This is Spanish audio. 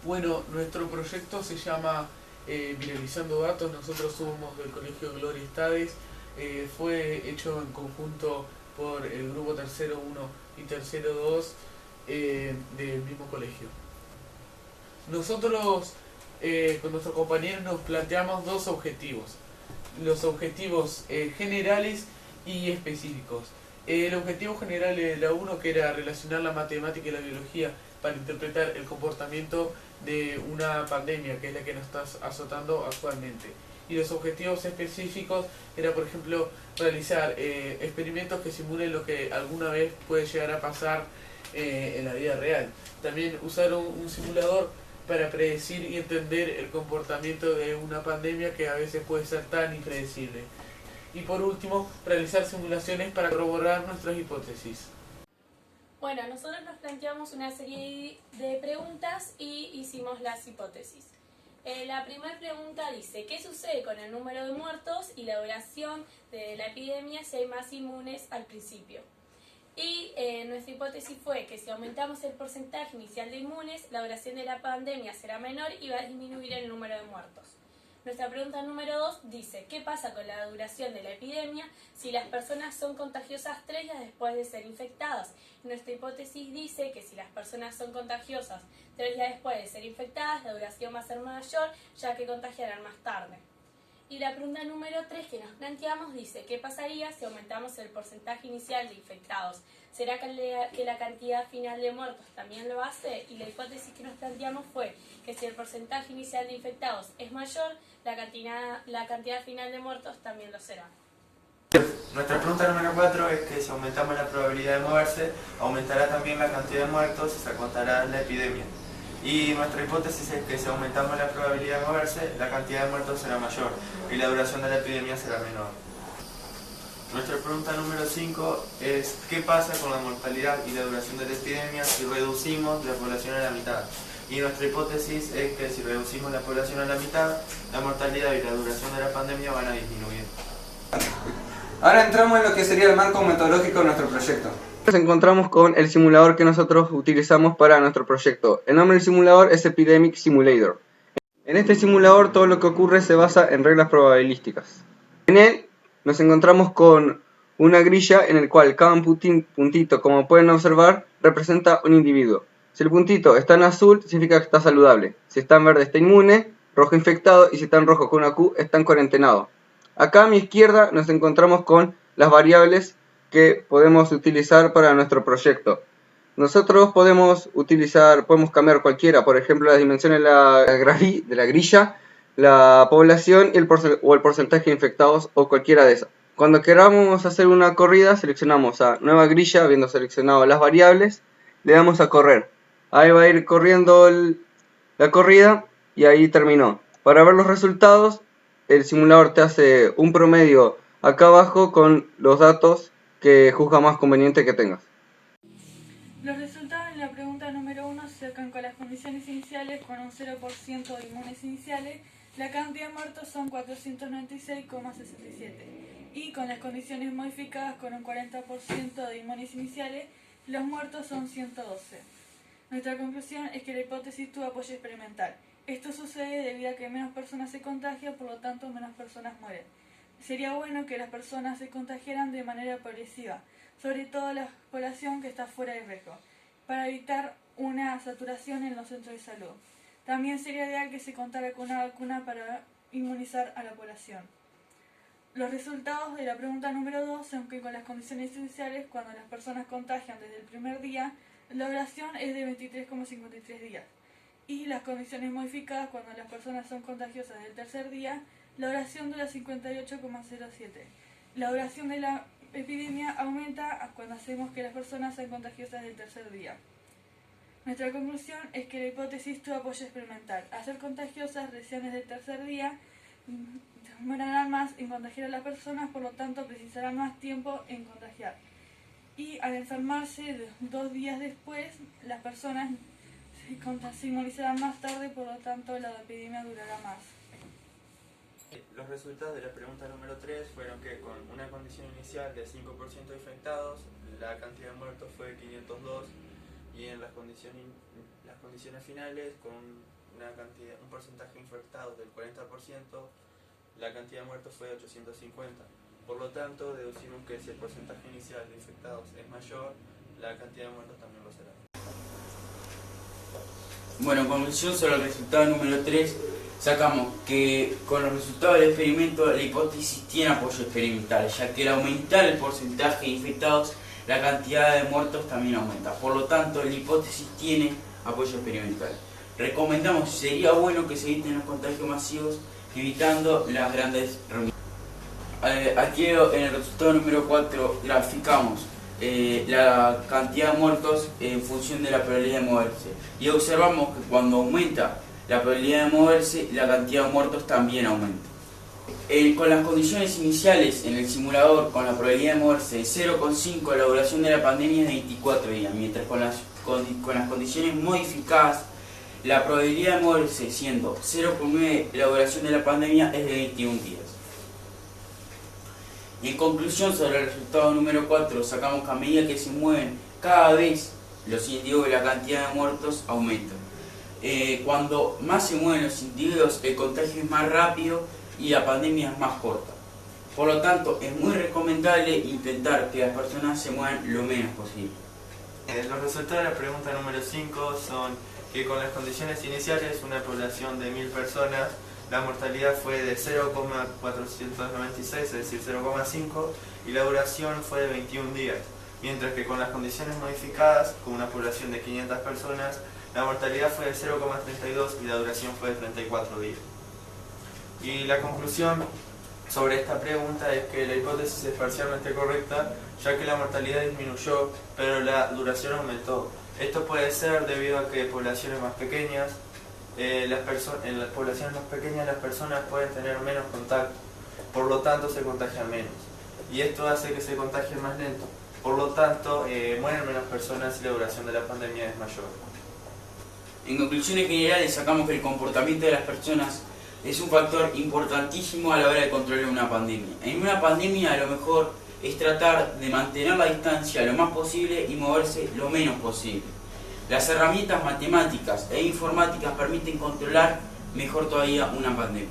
Bueno, nuestro proyecto se llama Viralizando Datos. Nosotros somos del Colegio Gloria Estades. Fue hecho en conjunto por el grupo Tercero 1 y Tercero 2 del mismo colegio. Nosotros con nuestros compañeros nos planteamos dos objetivos. Los objetivos generales y específicos. El objetivo general de la 1, que era relacionar la matemática y la biología para interpretar el comportamiento de una pandemia, que es la que nos está azotando actualmente. Y los objetivos específicos era, por ejemplo, realizar experimentos que simulen lo que alguna vez puede llegar a pasar en la vida real. También usar un simulador para predecir y entender el comportamiento de una pandemia que a veces puede ser tan impredecible. Y por último, realizar simulaciones para corroborar nuestras hipótesis. Bueno, nosotros nos planteamos una serie de preguntas y hicimos las hipótesis. La primera pregunta dice, ¿qué sucede con el número de muertos y la duración de la epidemia si hay más inmunes al principio? Y nuestra hipótesis fue que si aumentamos el porcentaje inicial de inmunes, la duración de la pandemia será menor y va a disminuir el número de muertos. Nuestra pregunta número 2 dice, ¿qué pasa con la duración de la epidemia si las personas son contagiosas 3 días después de ser infectadas? Nuestra hipótesis dice que si las personas son contagiosas 3 días después de ser infectadas, la duración va a ser mayor, ya que contagiarán más tarde. Y la pregunta número 3 que nos planteamos dice, ¿qué pasaría si aumentamos el porcentaje inicial de infectados? ¿Será que la cantidad final de muertos también lo hace? Y la hipótesis que nos planteamos fue que si el porcentaje inicial de infectados es mayor, la cantidad final de muertos también lo será. Nuestra pregunta número 4 es que si aumentamos la probabilidad de moverse, aumentará también la cantidad de muertos y se acortará la epidemia. Y nuestra hipótesis es que si aumentamos la probabilidad de moverse, la cantidad de muertos será mayor y la duración de la epidemia será menor. Nuestra pregunta número 5 es ¿qué pasa con la mortalidad y la duración de la epidemia si reducimos la población a la mitad? Y nuestra hipótesis es que si reducimos la población a la mitad, la mortalidad y la duración de la pandemia van a disminuir. Ahora entramos en lo que sería el marco metodológico de nuestro proyecto. Nos encontramos con el simulador que nosotros utilizamos para nuestro proyecto. El nombre del simulador es Epidemic Simulator. En este simulador todo lo que ocurre se basa en reglas probabilísticas. En él nos encontramos con una grilla en el cual cada puntito, como pueden observar, representa un individuo. Si el puntito está en azul, significa que está saludable. Si está en verde, está inmune, rojo infectado, y si está en rojo con una Q, está en cuarentenado. Acá a mi izquierda nos encontramos con las variables que podemos utilizar para nuestro proyecto. Nosotros podemos cambiar cualquiera, por ejemplo, las dimensiones de la grilla, la población y el porcentaje de infectados o cualquiera de esas. Cuando queramos hacer una corrida, seleccionamos a nueva grilla, habiendo seleccionado las variables, le damos a correr. Ahí va a ir corriendo la corrida y ahí terminó. Para ver los resultados, el simulador te hace un promedio acá abajo con los datos que juzga más conveniente que tengas. Los resultados en la pregunta número 1 se sacan con las condiciones iniciales con un 0% de inmunes iniciales. La cantidad de muertos son 496,67. Y con las condiciones modificadas con un 40% de inmunes iniciales, los muertos son 112. Nuestra conclusión es que la hipótesis tuvo apoyo experimental. Esto sucede debido a que menos personas se contagian, por lo tanto menos personas mueren. Sería bueno que las personas se contagiaran de manera progresiva, sobre todo la población que está fuera de riesgo, para evitar una saturación en los centros de salud. También sería ideal que se contara con una vacuna para inmunizar a la población. Los resultados de la pregunta número 2 son que con las condiciones iniciales, cuando las personas contagian desde el primer día, la duración es de 23,53 días. Y las condiciones modificadas, cuando las personas son contagiosas desde el tercer día, la duración dura 58,07. La duración de la epidemia aumenta cuando hacemos que las personas sean contagiosas del tercer día. Nuestra conclusión es que la hipótesis tuvo apoyo experimental. Al ser contagiosas recién desde el tercer día, demorarán más en contagiar a las personas, por lo tanto precisarán más tiempo en contagiar. Y al enfermarse 2 días después, las personas se inmunizarán más tarde, por lo tanto la epidemia durará más. Los resultados de la pregunta número 3 fueron que con una condición inicial de 5% de infectados, la cantidad de muertos fue 502 Y en las condiciones finales, con un porcentaje infectado del 40%, la cantidad de muertos fue de 850. Por lo tanto, deducimos que si el porcentaje inicial de infectados es mayor, la cantidad de muertos también lo será. Bueno, en conclusión sobre el resultado número 3, sacamos que con los resultados del experimento la hipótesis tiene apoyo experimental, ya que al aumentar el porcentaje de infectados, la cantidad de muertos también aumenta. Por lo tanto, la hipótesis tiene apoyo experimental. Recomendamos, sería bueno que se eviten los contagios masivos, evitando las grandes reuniones. Aquí en el resultado número 4 graficamos la cantidad de muertos en función de la probabilidad de moverse. Y observamos que cuando aumenta la probabilidad de moverse, la cantidad de muertos también aumenta. Con las condiciones iniciales en el simulador, con la probabilidad de moverse de 0,5, la duración de la pandemia es de 24 días, mientras con las condiciones modificadas, la probabilidad de moverse siendo 0,9, la duración de la pandemia es de 21 días. Y en conclusión sobre el resultado número 4, sacamos que a medida que se mueven cada vez los individuos, la cantidad de muertos aumenta. Cuando más se mueven los individuos, el contagio es más rápido y la pandemia es más corta. Por lo tanto, es muy recomendable intentar que las personas se muevan lo menos posible. Los resultados de la pregunta número 5 son que con las condiciones iniciales, una población de 1000 personas, la mortalidad fue de 0,496, es decir, 0,5, y la duración fue de 21 días. Mientras que con las condiciones modificadas, con una población de 500 personas, la mortalidad fue de 0,32 y la duración fue de 34 días. Y la conclusión sobre esta pregunta es que la hipótesis es parcialmente correcta, ya que la mortalidad disminuyó, pero la duración aumentó. Esto puede ser debido a que en poblaciones más pequeñas, en las poblaciones más pequeñas las personas pueden tener menos contacto, por lo tanto se contagian menos. Y esto hace que se contagien más lento, por lo tanto mueren menos personas y la duración de la pandemia es mayor. En conclusiones generales, sacamos que el comportamiento de las personas es un factor importantísimo a la hora de controlar una pandemia. En una pandemia lo mejor es tratar de mantener la distancia lo más posible y moverse lo menos posible. Las herramientas matemáticas e informáticas permiten controlar mejor todavía una pandemia.